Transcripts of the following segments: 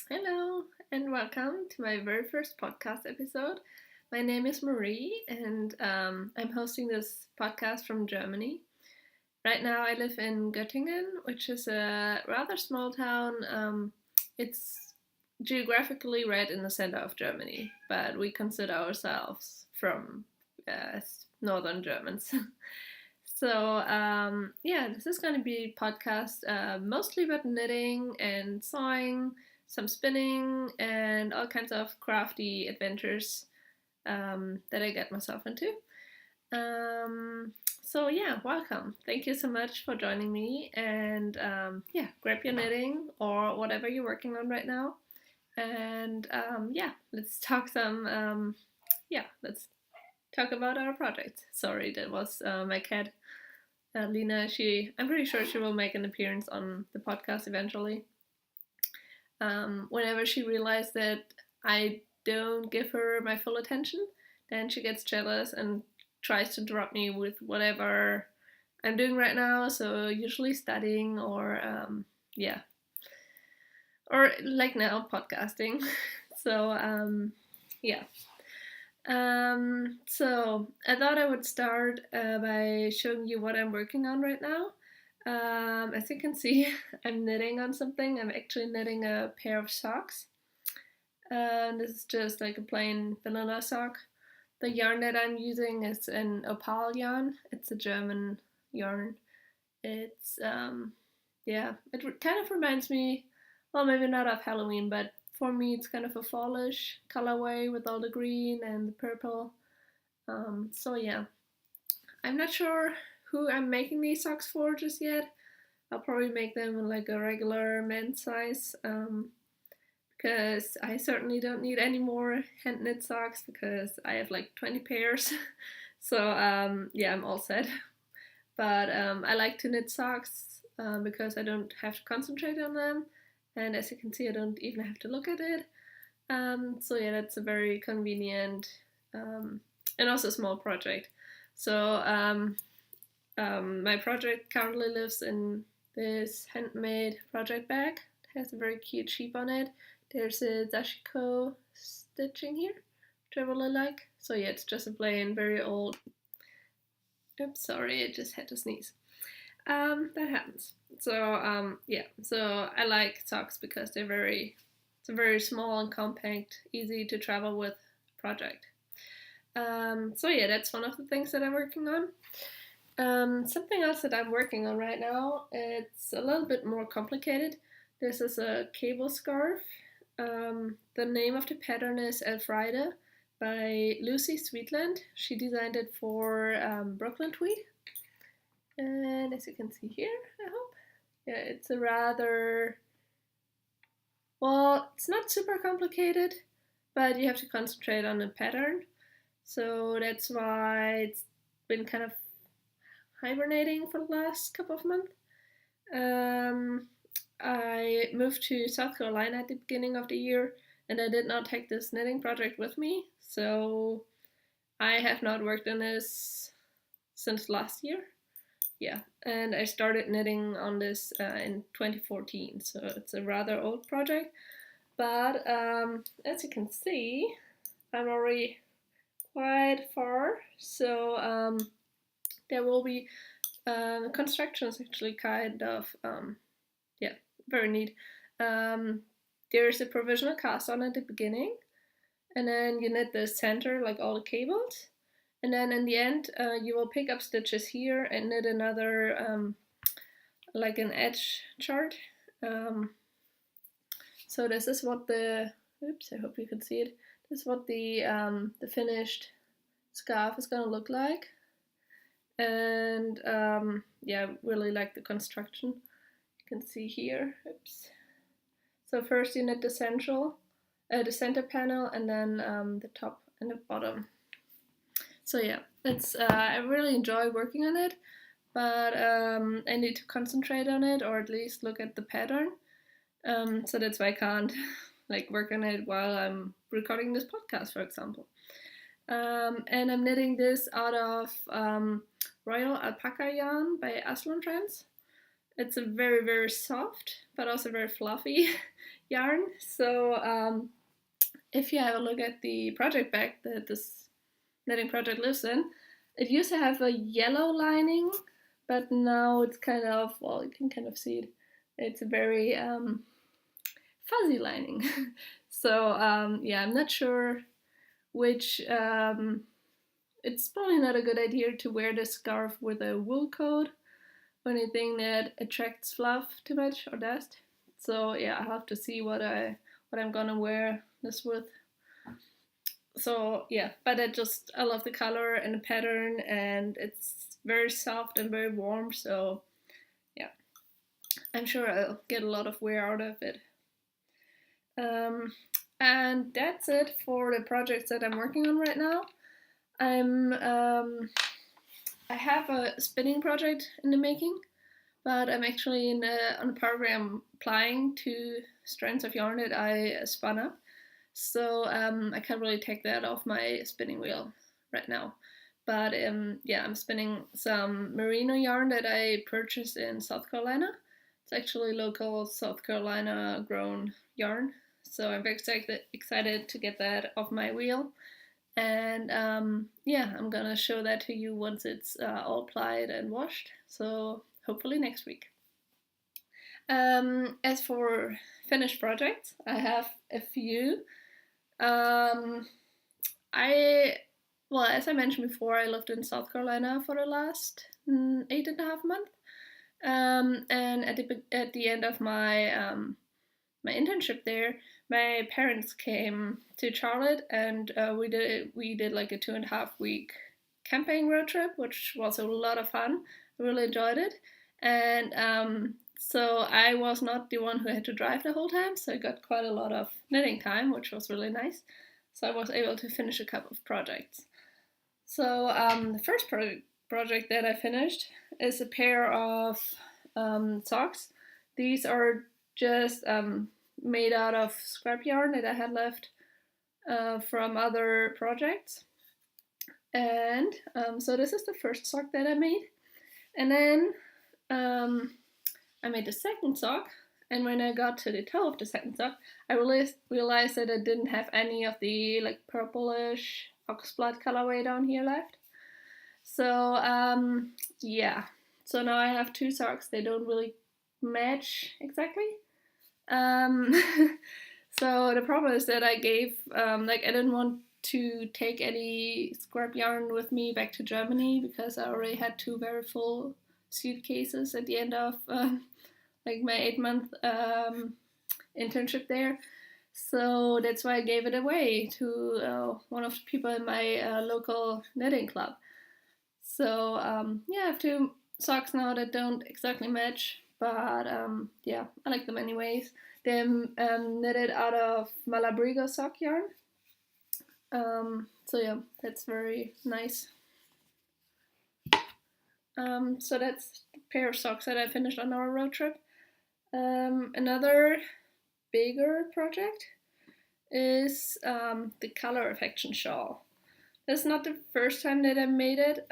Hello, and welcome to my very first podcast episode. My name is Marie, and I'm hosting this podcast from Germany. Right now, I live in Göttingen, which is a rather small town. It's geographically right in the center of Germany, but we consider ourselves from northern Germans. So, this is going to be a podcast mostly about knitting and sewing, some spinning, and all kinds of crafty adventures that I get myself into. Um, Welcome. Thank you so much for joining me. And grab your knitting or whatever you're working on right now. And let's talk let's talk about our project. Sorry, that was my cat Lena. I'm pretty sure she will make an appearance on the podcast eventually. Whenever she realizes that I don't give her my full attention, then she gets jealous and tries to drop me with whatever I'm doing right now. So usually studying or like now podcasting. so yeah. So I thought I would start by showing you what I'm working on right now. As you can see, I'm knitting on something. I'm actually knitting a pair of socks. This is just like a plain vanilla sock. The yarn that I'm using is an opal yarn. It's a German yarn. It's it kind of reminds me, well, maybe not of Halloween, but for me it's kind of a fallish colorway with all the green and the purple. I'm not sure who I'm making these socks for just yet. I'll probably make them in like a regular men's size because I certainly don't need any more hand knit socks because I have like 20 pairs. I'm all set. But I like to knit socks because I don't have to concentrate on them. And as you can see, I don't even have to look at it. That's a very convenient and also a small project. My project currently lives in this handmade project bag. It has a very cute sheep on it. There's a dashiko stitching here, which I really like. So yeah, it's just a plain, very old. Oops, sorry, I just had to sneeze. That happens. So I like socks because it's a very small and compact, easy to travel with project. That's one of the things that I'm working on. Something else that I'm working on right now, it's a little bit more complicated. This is a cable scarf. The name of the pattern is Elfriede by Lucy Sweetland. She designed it for Brooklyn Tweed. And as you can see here, I hope. Yeah, it's a rather, well, it's not super complicated, but you have to concentrate on the pattern. So that's why it's been kind of hibernating for the last couple of months. I moved to South Carolina at the beginning of the year, and I did not take this knitting project with me, so I have not worked on this since last year. Yeah, and I started knitting on this in 2014, so it's a rather old project. But as you can see, I'm already quite far, so there will be construction is actually kind of very neat. There's a provisional cast on at the beginning, and then you knit the center, like all the cables, and then in the end you will pick up stitches here and knit another like an edge chart. So this is what I hope you can see it. This is what the finished scarf is gonna look like. And really like the construction. You can see here. Oops. So first you knit the center panel, and then the top and the bottom. So yeah, it's I really enjoy working on it, but I need to concentrate on it, or at least look at the pattern. So that's why I can't like work on it while I'm recording this podcast, for example. And I'm knitting this out of Royal Alpaca yarn by Aslan Trends. It's a very, very soft, but also very fluffy yarn. So if you have a look at the project bag that this knitting project lives in, it used to have a yellow lining, but now it's kind of, well, you can kind of see it. It's a very fuzzy lining. So yeah, I'm not sure which. It's probably not a good idea to wear this scarf with a wool coat or anything that attracts fluff too much or dust. So yeah, I'll have to see what I'm gonna wear this with. So yeah, but I love the color and the pattern, and it's very soft and very warm. So yeah, I'm sure I'll get a lot of wear out of it. Um, and that's it for the projects that I'm working on right now. I have a spinning project in the making, but I'm actually on a program applying to strands of yarn that I spun up. So I can't really take that off my spinning wheel right now. But yeah, I'm spinning some merino yarn that I purchased in South Carolina. It's actually local South Carolina grown yarn. So I'm very excited to get that off my wheel. And yeah, I'm gonna show that to you once it's all plied and washed. So hopefully next week. As for finished projects, I have a few. Um, I well, as I mentioned before, I lived in South Carolina for the last 8.5 months. And at the end of my internship there, my parents came to Charlotte, and we did like a 2.5 week camping road trip, which was a lot of fun. I really enjoyed it, and so I was not the one who had to drive the whole time, so I got quite a lot of knitting time, which was really nice. So I was able to finish a couple of projects. So the first project that I finished is a pair of socks. These are just made out of scrap yarn that I had left from other projects. And so this is the first sock that I made. And then I made the second sock. And when I got to the toe of the second sock, I realized that I didn't have any of the like purplish oxblood colorway down here left. So yeah, so now I have two socks. They don't really match exactly. Um, so the problem is that I gave I didn't want to take any scrap yarn with me back to Germany because I already had two very full suitcases at the end of my 8 month internship there. So that's why I gave it away to one of the people in my local knitting club. So yeah, I have two socks now that don't exactly match, but yeah, I like them anyways. They're knitted out of Malabrigo sock yarn. So yeah, that's very nice. So that's a pair of socks that I finished on our road trip. Another bigger project is the Color Affection shawl. This is not the first time that I made it.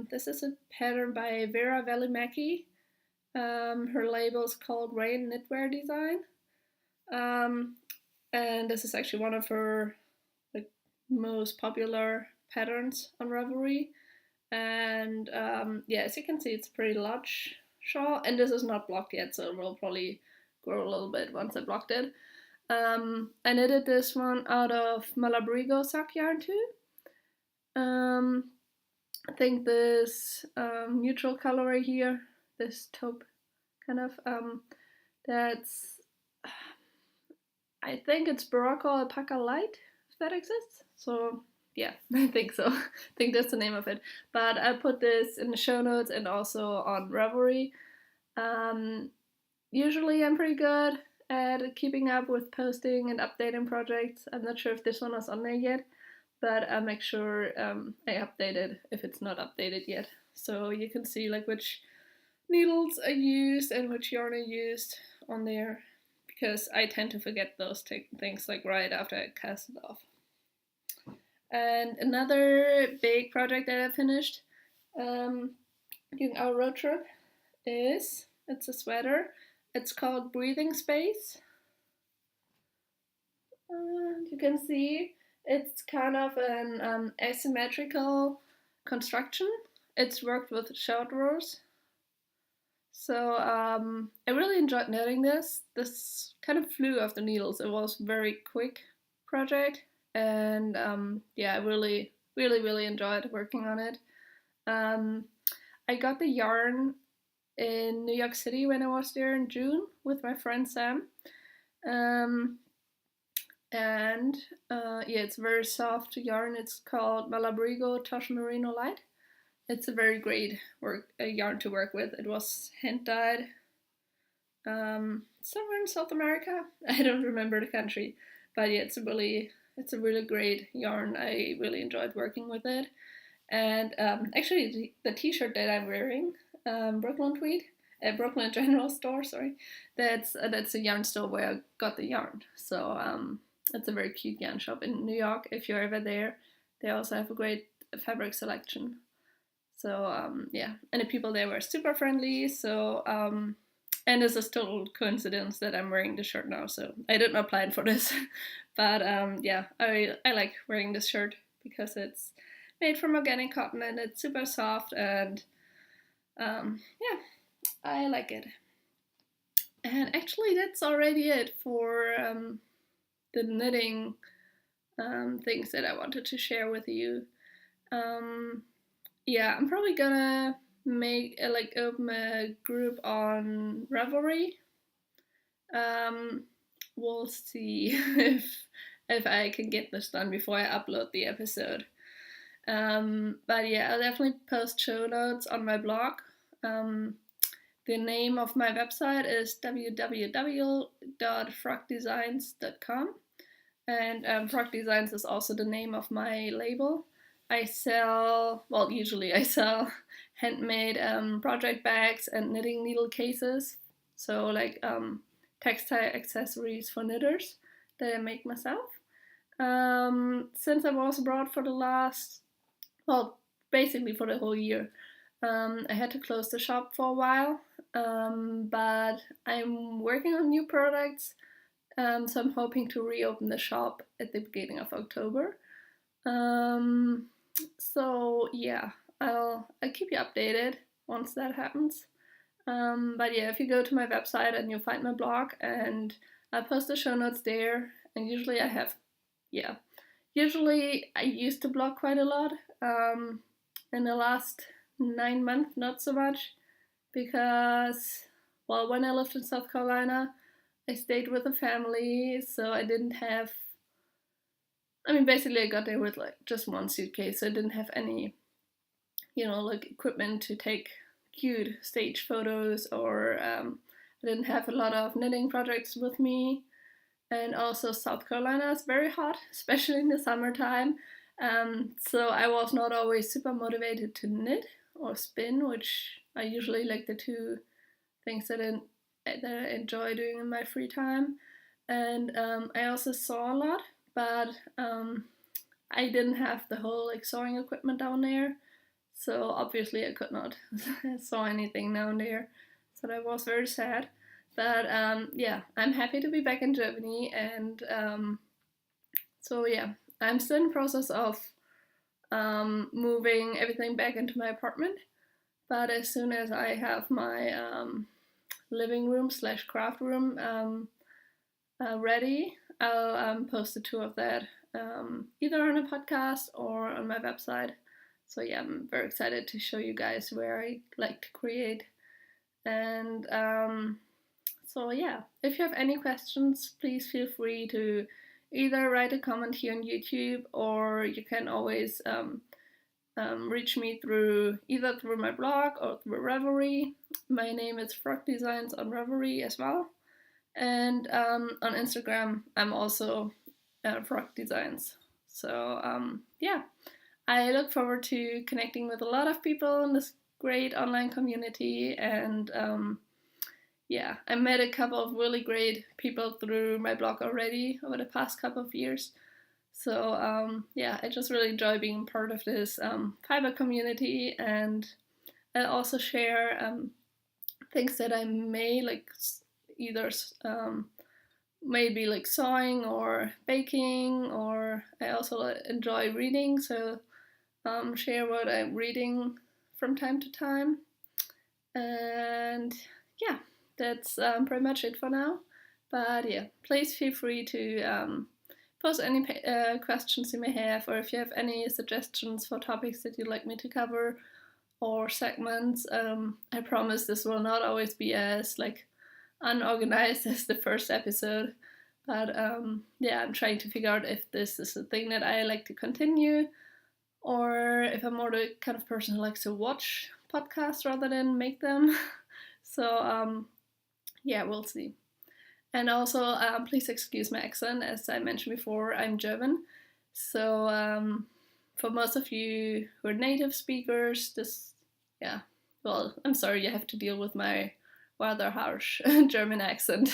This is a pattern by Vera Välimäki. Her label is called Rain Knitwear Design. And this is actually one of her like most popular patterns on Ravelry. And yeah, as you can see, it's a pretty large shawl. And this is not blocked yet, so it will probably grow a little bit once I blocked it. I knitted this one out of Malabrigo sock yarn too. I think this neutral color right here, this taupe kind of, that's, I think it's Barocco Alpaca Light, if that exists. So yeah, I think so. I think that's the name of it. But I put this in the show notes and also on Ravelry. Usually I'm pretty good at keeping up with posting and updating projects. I'm not sure if this one is on there yet, but I'll make sure I update it if it's not updated yet. So you can see like which needles I used and which yarn I used on there, because I tend to forget those things like right after I cast it off. And another big project that I finished during our road trip it's a sweater. It's called Breathing Space. You can see it's kind of an asymmetrical construction. It's worked with short rows. So I really enjoyed knitting this. This kind of flew off the needles. It was a very quick project, and yeah, I really enjoyed working on it. Um, I got the yarn in New York City when I was there in June with my friend Sam. Um, and yeah, it's very soft yarn. It's called Malabrigo Tosh Merino Light. It's a very great yarn to work with. It was hand dyed somewhere in South America. I don't remember the country, but yeah, it's a really great yarn. I really enjoyed working with it. And actually, the T-shirt that I'm wearing, Brooklyn Tweed, Brooklyn General Store, sorry, that's a yarn store where I got the yarn. So it's a very cute yarn shop in New York. If you're ever there, they also have a great fabric selection. So yeah, and the people there were super friendly. So and it's a total coincidence that I'm wearing this shirt now. So I did not plan for this, but yeah, I like wearing this shirt because it's made from organic cotton and it's super soft and yeah, I like it. And actually, that's already it for the knitting things that I wanted to share with you. Um, yeah, I'm probably gonna make like open a group on Ravelry. Um, we'll see if I can get this done before I upload the episode. But yeah, I'll definitely post show notes on my blog. The name of my website is www.frogdesigns.com, and Frog Designs is also the name of my label. I sell, well, usually I sell handmade project bags and knitting needle cases. So, like textile accessories for knitters that I make myself. Since I was abroad for the last, well, basically for the whole year, I had to close the shop for a while. But I'm working on new products, so I'm hoping to reopen the shop at the beginning of October. Um, so yeah, I'll keep you updated once that happens. But yeah, if you go to my website and you'll find my blog, and I'll post the show notes there. And usually I have, yeah, usually I used to blog quite a lot. In the last 9 months, not so much, because well, when I lived in South Carolina, I stayed with a family, so I didn't have. I mean, basically, I got there with like just one suitcase, so I didn't have any, like equipment to take cute stage photos, or I didn't have a lot of knitting projects with me. And also, South Carolina is very hot, especially in the summertime. So I was not always super motivated to knit or spin, which are usually like the two things that I enjoy doing in my free time. And I also saw a lot, but I didn't have the whole like sewing equipment down there, so obviously I could not sew anything down there. So that was very sad. But yeah, I'm happy to be back in Germany, and so yeah, I'm still in the process of moving everything back into my apartment. But as soon as I have my living room slash craft room ready, I'll post a tour of that either on a podcast or on my website. So yeah, I'm very excited to show you guys where I like to create. And so yeah, if you have any questions, please feel free to either write a comment here on YouTube, or you can always reach me through either through my blog or through Ravelry. My name is Frog Designs on Ravelry as well. And on Instagram, I'm also Frog Designs. So yeah, I look forward to connecting with a lot of people in this great online community. And yeah, I met a couple of really great people through my blog already over the past couple of years. So yeah, I just really enjoy being part of this fiber community, and I also share things that I may like either maybe like sewing or baking, or I also enjoy reading, so share what I'm reading from time to time. And yeah, that's pretty much it for now. But yeah, please feel free to post any questions you may have, or if you have any suggestions for topics that you'd like me to cover or segments. I promise this will not always be as like unorganized as the first episode, but yeah, I'm trying to figure out if this is a thing that I like to continue, or if I'm more the kind of person who likes to watch podcasts rather than make them. So yeah, we'll see. And also, please excuse my accent. As I mentioned before, I'm German. So for most of you who are native speakers, this, yeah, well, I'm sorry you have to deal with my rather harsh German accent.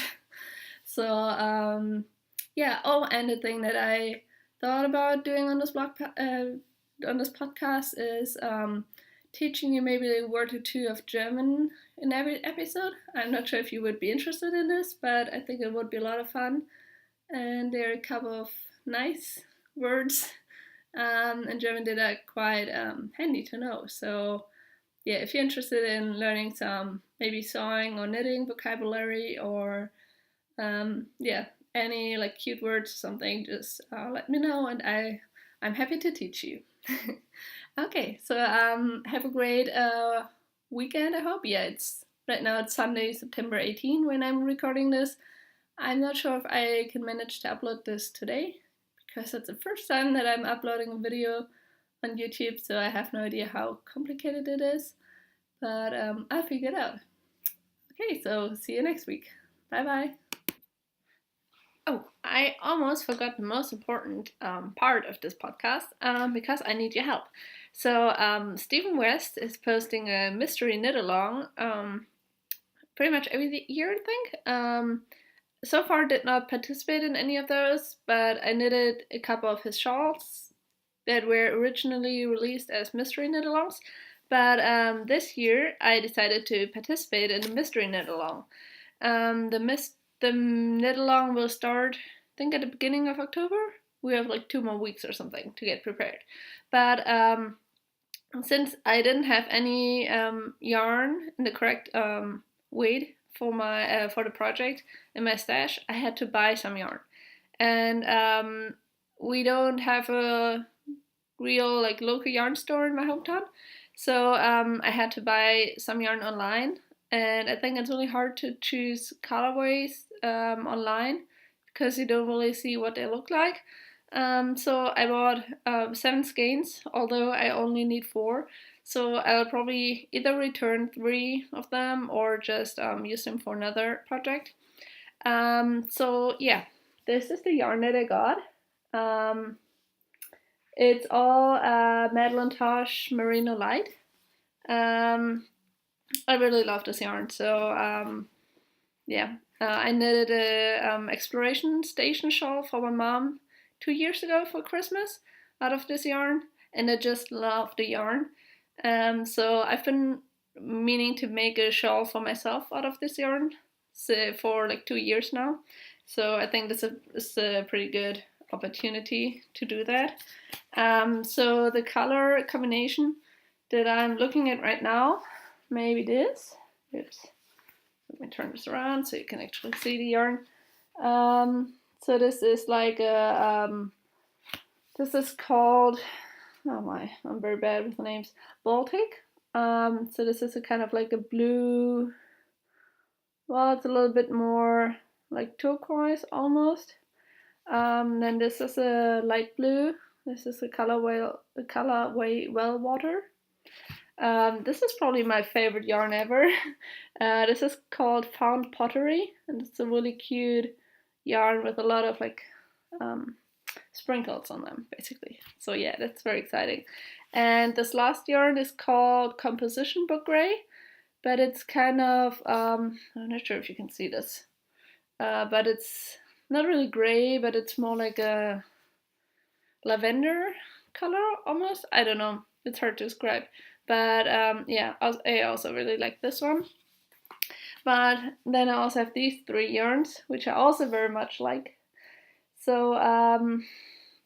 So yeah. Oh, and the thing that I thought about doing on this on this podcast is teaching you maybe a word or two of German in every episode. I'm not sure if you would be interested in this, but I think it would be a lot of fun. And there are a couple of nice words in German that are quite handy to know. So yeah, if you're interested in learning some maybe sewing or knitting vocabulary, or yeah, any like cute words or something, just let me know, and I'm happy to teach you. Okay, so have a great weekend. I hope. Yeah, it's right now. It's Sunday, September 18 when I'm recording this. I'm not sure if I can manage to upload this today, because it's the first time that I'm uploading a video on YouTube, so I have no idea how complicated it is. But I'll figure it out. Okay, so see you next week. Bye bye. Oh, I almost forgot the most important part of this podcast because I need your help. So, Stephen West is posting a mystery knit along pretty much every year, I think. So far, did not participate in any of those, but I knitted a couple of his shawls that were originally released as mystery knit alongs. But this year, I decided to participate in the mystery knit along. The knit along will start, I think, at the beginning of October. We have like 2 more weeks or something to get prepared. But since I didn't have any yarn in the correct weight for my for the project in my stash, I had to buy some yarn, and we don't have a real like local yarn store in my hometown, so I had to buy some yarn online, and I think it's really hard to choose colorways online because you don't really see what they look like. So I bought 7 skeins, although I only need 4. So I'll probably either return 3 of them or just use them for another project. So yeah, this is the yarn that I got. It's all Madeline Tosh Merino Light. I really love this yarn. So yeah, I knitted a exploration station shawl for my mom 2 years ago for Christmas out of this yarn, and I just love the yarn. So I've been meaning to make a shawl for myself out of this yarn for like 2 years now. So I think this is a pretty good opportunity to do that. So the color combination that I'm looking at right now, maybe this. Oops. Let me turn this around so you can actually see the yarn. So this is like a, this is called, oh my, I'm very bad with the names, Baltic. So this is a kind of like a blue, well, it's a little bit more like turquoise almost. Then this is a light blue. This is a colorway well water. This is probably my favorite yarn ever. This is called Found Pottery, and it's a really cute yarn with a lot of like sprinkles on them, basically. So yeah, that's very exciting. And this last yarn is called Composition Book Gray, but it's kind of, I'm not sure if you can see this, but it's not really gray, but it's more like a lavender color almost. I don't know, it's hard to describe. But yeah, I also really like this one. But then I also have these 3 yarns, which I also very much like. So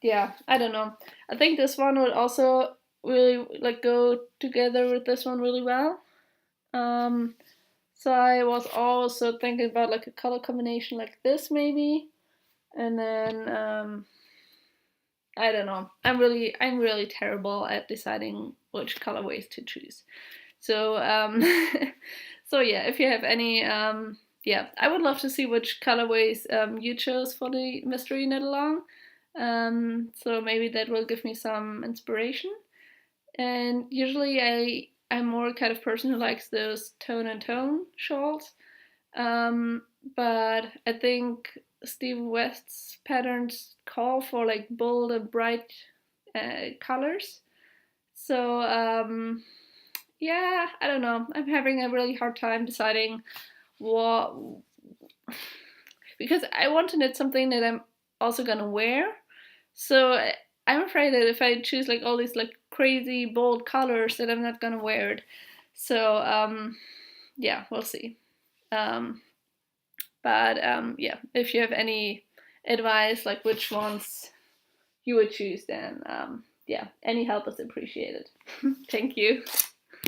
yeah, I don't know. I think this one would also really like go together with this one really well. So I was also thinking about like a color combination like this maybe, and then I don't know. I'm really terrible at deciding which colorways to choose. So so yeah, if you have any yeah, I would love to see which colorways you chose for the mystery knit along. So maybe that will give me some inspiration. And usually I'm more kind of person who likes those tone and tone shawls. But I think Steve West's patterns call for like bold and bright colors. So yeah, I don't know. I'm having a really hard time deciding what, because I want to knit something that I'm also gonna wear. So I'm afraid that if I choose like all these like crazy bold colors, that I'm not gonna wear it. So yeah, we'll see. Um, but yeah, if you have any advice, like which ones you would choose, then yeah, any help is appreciated. Thank you.